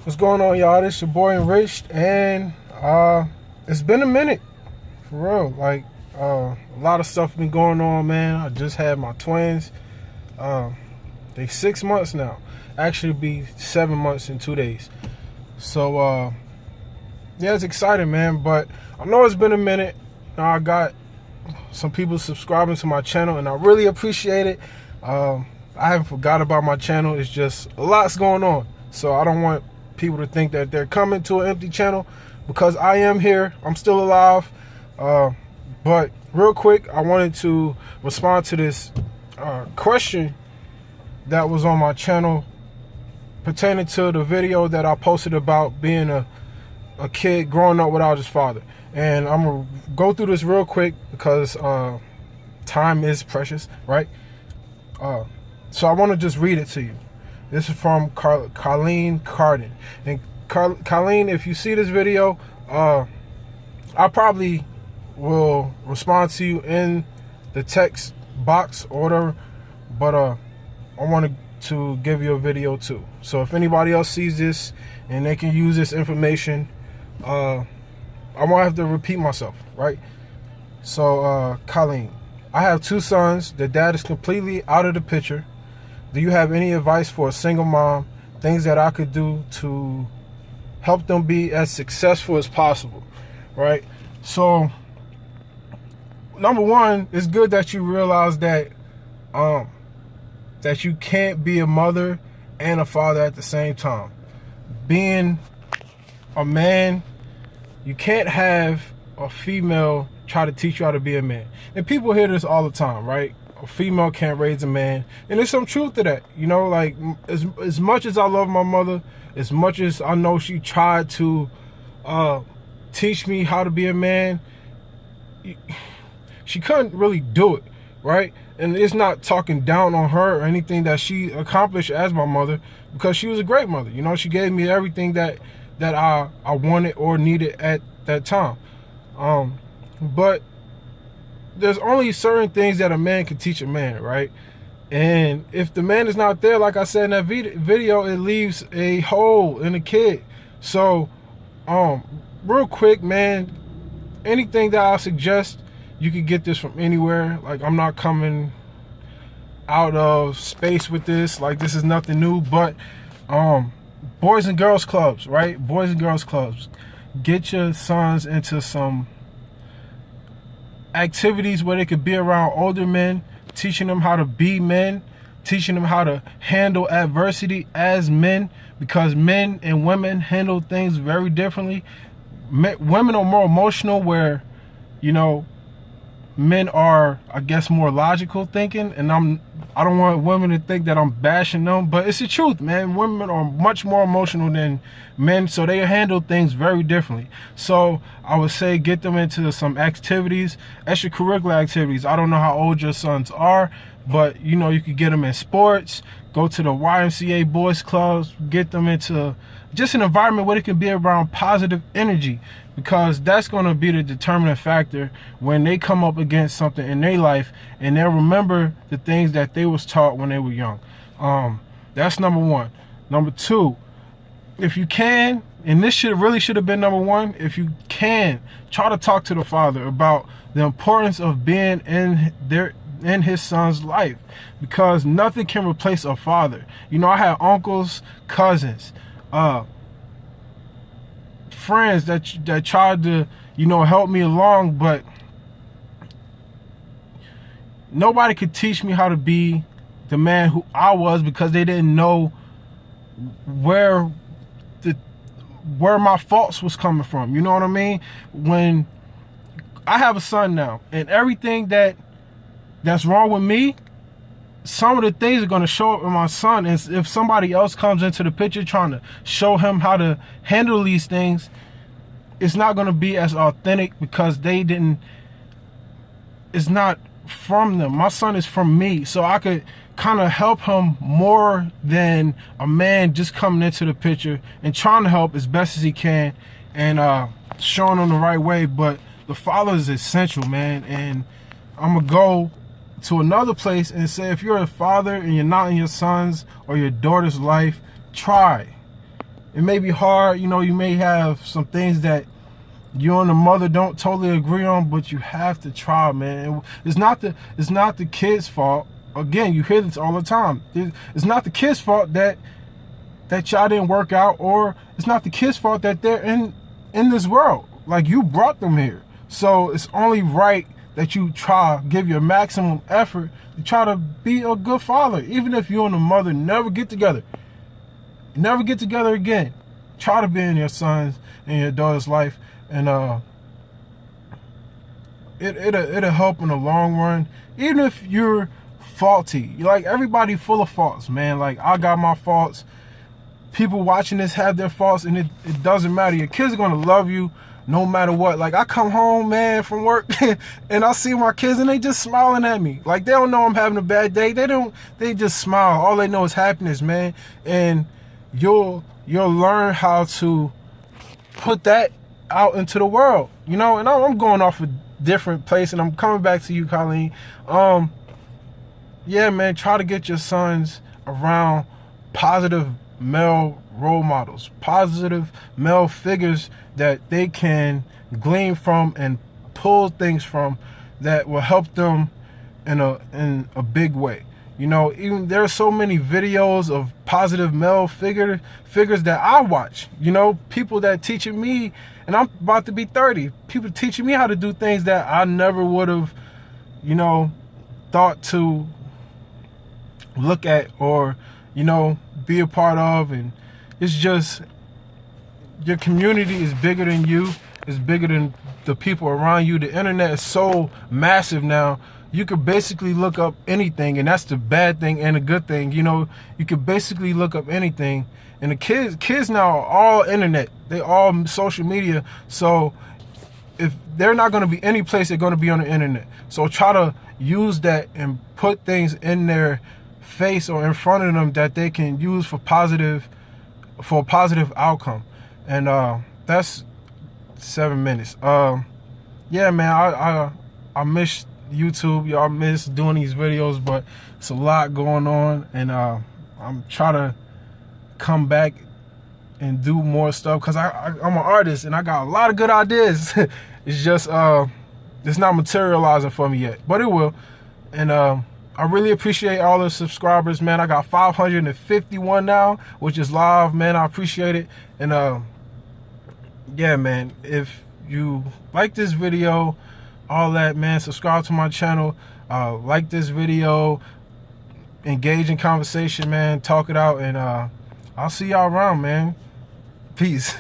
What's going on, y'all? This your boy Enriched, and it's been a minute, for real. Like, a lot of stuff been going on, man. I just had my twins. They 6 months now. Actually, be 7 months in 2 days. So, yeah, it's exciting, man. But I know it's been a minute. Now I got some people subscribing to my channel, and I really appreciate it. I haven't forgot about my channel. It's just a lot's going on, so I don't want people to think that they're coming to an empty channel, because I am here. I'm still alive. But real quick, I wanted to respond to this question that was on my channel pertaining to the video that I posted about being a kid growing up without his father. And I'm gonna go through this real quick because time is precious, right? So I want to just read it to you. This is from Colleen Carden. And Colleen, if you see this video, I probably will respond to you in the text box or whatever, but I wanted to give you a video too. So if anybody else sees this and they can use this information, I won't have to repeat myself, right? So, Colleen, I have 2 sons. Their dad is completely out of the picture. Do you have any advice for a single mom? Things that I could do to help them be as successful as possible, right? So, number one, it's good that you realize that that you can't be a mother and a father at the same time. Being a man, you can't have a female try to teach you how to be a man. And people hear this all the time, right? A female can't raise a man. And there's some truth to that. You know, like, as much as I love my mother, as much as I know she tried to teach me how to be a man, she couldn't really do it, right? And it's not talking down on her or anything that she accomplished as my mother, because she was a great mother. You know, she gave me everything that I wanted or needed at that time. But there's only certain things that a man can teach a man, right? And if the man is not there, like I said in that video, it leaves a hole in the kid. So, real quick, man, anything that I suggest, you can get this from anywhere. Like, I'm not coming out of space with this. Like, this is nothing new. But boys and girls clubs, right? Boys and girls clubs. Get your sons into some activities where they could be around older men, teaching them how to be men, teaching them how to handle adversity as men, because men and women handle things very differently. Women are more emotional, where, you know, men are, I guess, more logical thinking. And I don't want women to think that I'm bashing them, but it's the truth, man. Women are much more emotional than men, so they handle things very differently. So I would say get them into some activities, extracurricular activities. I don't know how old your sons are, but, you know, you could get them in sports, go to the YMCA boys clubs, get them into just an environment where they can be around positive energy, because that's going to be the determining factor when they come up against something in their life, and they'll remember the things that they was taught when they were young. That's number one. Number two, if you can, and this really should have been number one, if you can, try to talk to the father about the importance of being in his son's life, because nothing can replace a father. You know, I had uncles, cousins, friends that tried to, you know, help me along, but nobody could teach me how to be the man who I was, because they didn't know where my faults was coming from. You know what I mean? When I have a son now, and everything that's wrong with me, some of the things are going to show up in my son. And if somebody else comes into the picture trying to show him how to handle these things, it's not going to be as authentic, because it's not from them. My son is from me, so I could kind of help him more than a man just coming into the picture and trying to help as best as he can and showing him the right way. But the father is essential, man. And I'm going to go to another place and say, if you're a father and you're not in your son's or your daughter's life, try it may be hard, you know, you may have some things that you and the mother don't totally agree on, but you have to try, man. It's not the kid's fault. Again, you hear this all the time. It's not the kid's fault that y'all didn't work out, or it's not the kid's fault that they're in this world. Like, you brought them here. So it's only right that you give your maximum effort to try to be a good father. Even if you and the mother never get together again, try to be in your son's and your daughter's life, and it'll help in the long run. Even if you're faulty, like, everybody full of faults, man. Like, I got my faults. People watching this have their faults, and it doesn't matter. Your kids are gonna love you no matter what. Like, I come home, man, from work and I see my kids and they just smiling at me. Like, they don't know I'm having a bad day. They just smile. All they know is happiness, man. And you'll learn how to put that out into the world, you know. And I'm going off a different place, and I'm coming back to you, Colleen. Yeah, man, try to get your sons around positive male role models, positive male figures that they can glean from and pull things from that will help them in a big way. You know, even there are so many videos of positive male figures that I watch. You know, people that teaching me, and I'm about to be 30, people teaching me how to do things that I never would have, you know, thought to look at or, you know, be a part of. And it's just, your community is bigger than you. It's bigger than the people around you. The internet is so massive now. You could basically look up anything, and that's the bad thing and the good thing. You know, you could basically look up anything. And the kids now are all internet. They all social media. So if they're not going to be any place, they're going to be on the internet. So try to use that and put things in their face or in front of them that they can use for a positive outcome. And that's 7 minutes. Yeah, man, I miss YouTube. Y'all miss doing these videos, but it's a lot going on, and I'm trying to come back and do more stuff, because I'm an artist and I got a lot of good ideas. It's just it's not materializing for me yet, but it will. And I really appreciate all the subscribers, man. I got 551 now, which is live, man. I appreciate it. And yeah, man, if you like this video, all that, man, subscribe to my channel, like this video, engage in conversation, man, talk it out, and I'll see y'all around, man. Peace.